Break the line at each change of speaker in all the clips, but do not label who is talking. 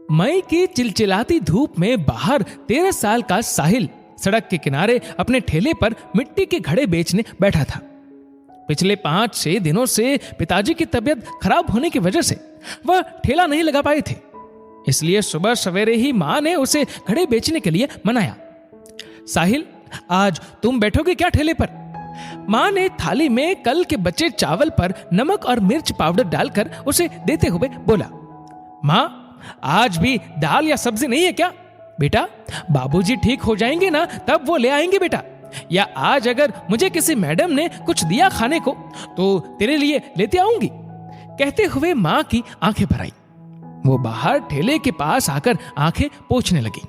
मई की चिलचिलाती धूप में बाहर 13 साल का साहिल सड़क के किनारे अपने ठेले पर मिट्टी के घड़े बेचने बैठा था। पिछले 5-6 दिनों से पिताजी की तबीयत खराब होने की वजह से वह ठेला नहीं लगा पाए थे, इसलिए सुबह सवेरे ही मां ने उसे घड़े बेचने के लिए मनाया। साहिल, आज तुम बैठोगे क्या ठेले पर? मां ने थाली में कल के बचे चावल पर नमक और मिर्च पाउडर डालकर उसे देते हुए बोला। मां, आज भी दाल या सब्जी नहीं है क्या? बेटा, बाबूजी ठीक हो जाएंगे ना तब वो ले आएंगे बेटा। या आज अगर मुझे किसी मैडम ने कुछ दिया खाने को तो तेरे लिए लेते आऊंगी। कहते हुए मां की आंखें भर आई। वो बाहर ठेले के पास आकर आंखें पोंछने लगी।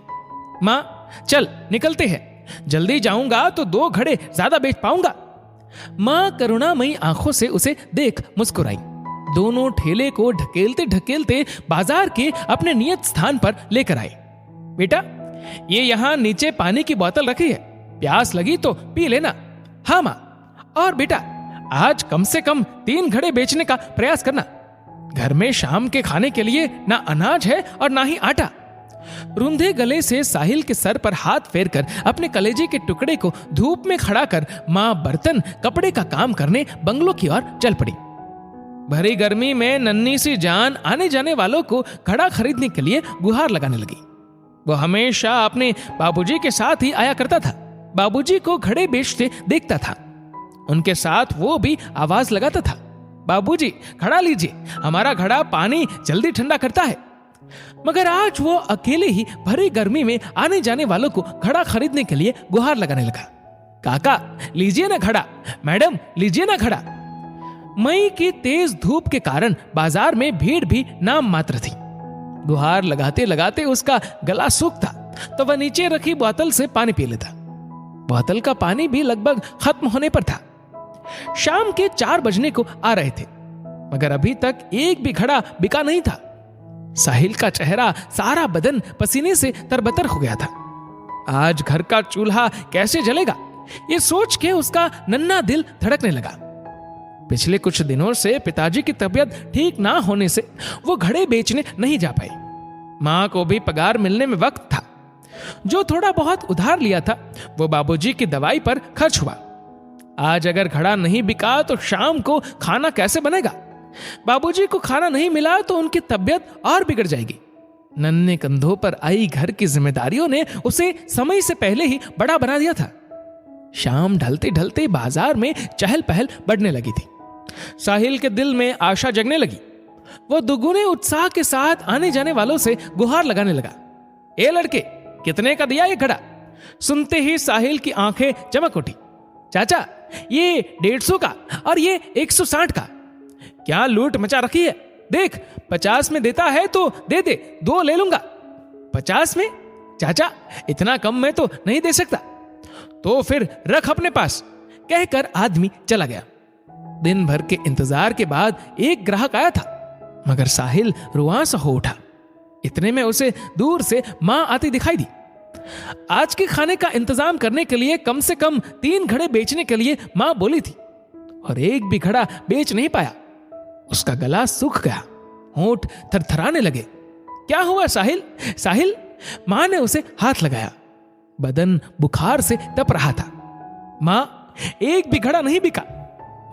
मां, चल निकलते हैं, जल्दी जाऊंगा तो 2 घड़े ज्यादा बेच पाऊंगा। मां करुणामयी आंखों से उसे देख मुस्कुराई। दोनों ठेले को ढकेलते ढकेलते बाजार के अपने नियत स्थान पर लेकर आए। बेटा, ये यहाँ नीचे पानी की बोतल रखी है, प्यास लगी तो पी लेना। हाँ मां। और बेटा, आज कम से कम 3 घड़े बेचने का प्रयास करना। घर में शाम के खाने के लिए ना अनाज है और ना ही आटा। रुंधे गले से साहिल के सर पर हाथ फेरकर अपने कलेजे के टुकड़े को धूप में खड़ा कर मां बर्तन कपड़े का काम करने बंगलों की ओर चल पड़ी। भरी गर्मी में नन्ही सी जान आने जाने वालों को घड़ा खरीदने के लिए गुहार लगाने लगी। वो हमेशा अपने बाबूजी के साथ ही आया करता था। बाबूजी को घड़े बेचते देखता था, उनके साथ वो भी आवाज लगाता था, बाबूजी घड़ा लीजिए, हमारा घड़ा पानी जल्दी ठंडा करता है। मगर आज वो अकेले ही भरी गर्मी में आने जाने वालों को घड़ा खरीदने के लिए गुहार लगाने लगा। काका लीजिए ना घड़ा, मैडम लीजिए ना घड़ा। मई की तेज धूप के कारण बाजार में भीड़ भी नाम मात्र थी। गुहार लगाते लगाते उसका गला सूखता तो वह नीचे रखी बोतल से पानी पी लेता। बोतल का पानी भी लगभग खत्म होने पर था। शाम के 4 बजने को आ रहे थे, मगर अभी तक एक भी घड़ा बिका नहीं था। साहिल का चेहरा, सारा बदन पसीने से तरबतर हो गया था। आज घर का चूल्हा कैसे जलेगा, ये सोच के उसका नन्हा दिल धड़कने लगा। पिछले कुछ दिनों से पिताजी की तबीयत ठीक ना होने से वो घड़े बेचने नहीं जा पाए। मां को भी पगार मिलने में वक्त था। जो थोड़ा बहुत उधार लिया था वो बाबूजी की दवाई पर खर्च हुआ। आज अगर घड़ा नहीं बिका तो शाम को खाना कैसे बनेगा? बाबूजी को खाना नहीं मिला तो उनकी तबीयत और बिगड़ जाएगी। नन्हे कंधों पर आई घर की जिम्मेदारियों ने उसे समय से पहले ही बड़ा बना दिया था। शाम ढलते ढलते बाजार में चहल पहल बढ़ने लगी थी। साहिल के दिल में आशा जगने लगी। वो दुगुने उत्साह के साथ आने जाने वालों से गुहार लगाने लगा। ए लड़के, कितने का दिया ये घड़ा? सुनते ही साहिल की आंखें चमक उठी। चाचा, ये 150 का और ये 160 का। क्या लूट मचा रखी है? देख, 50 में देता है तो दे दे, 2 ले लूंगा। 50 में? चाचा, इतना कम में तो नहीं दे सकता। तो फिर रख अपने पास, कहकर आदमी चला गया। दिन भर के इंतजार के बाद एक ग्राहक आया था, मगर साहिल रुआंसा हो उठा। इतने में उसे दूर से मां आती दिखाई दी। आज के खाने का इंतजाम करने के लिए कम से कम 3 घड़े बेचने के लिए मां बोली थी, और एक भी घड़ा बेच नहीं पाया। उसका गला सूख गया, होंठ थरथराने लगे। क्या हुआ साहिल? साहिल, मां ने उसे हाथ लगाया। बदन बुखार से तप रहा था। मां, एक भी घड़ा नहीं बिका।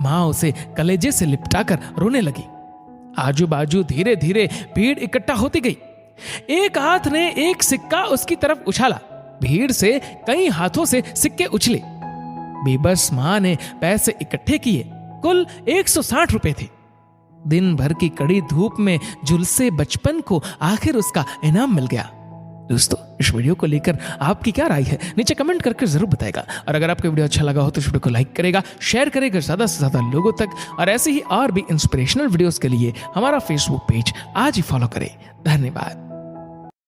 मां उसे कलेजे से लिपटाकर रोने लगी। आजू बाजू धीरे धीरे भीड़ इकट्ठा होती गई। एक हाथ ने एक सिक्का उसकी तरफ उछाला। भीड़ से कई हाथों से सिक्के उछले। बेबस मां ने पैसे इकट्ठे किए। कुल 160 रुपए थे। दिन भर की कड़ी धूप में झुलसे बचपन को आखिर उसका इनाम मिल गया। दोस्तों, इस वीडियो को लेकर आपकी क्या राय है नीचे कमेंट करके जरूर बताएगा। और अगर आपको वीडियो अच्छा लगा हो तो इस वीडियो को लाइक करेगा, शेयर करेगा ज्यादा से ज्यादा लोगों तक। और ऐसे ही और भी इंस्पिरेशनल वीडियोस के लिए हमारा फेसबुक पेज आज ही फॉलो करें। धन्यवाद।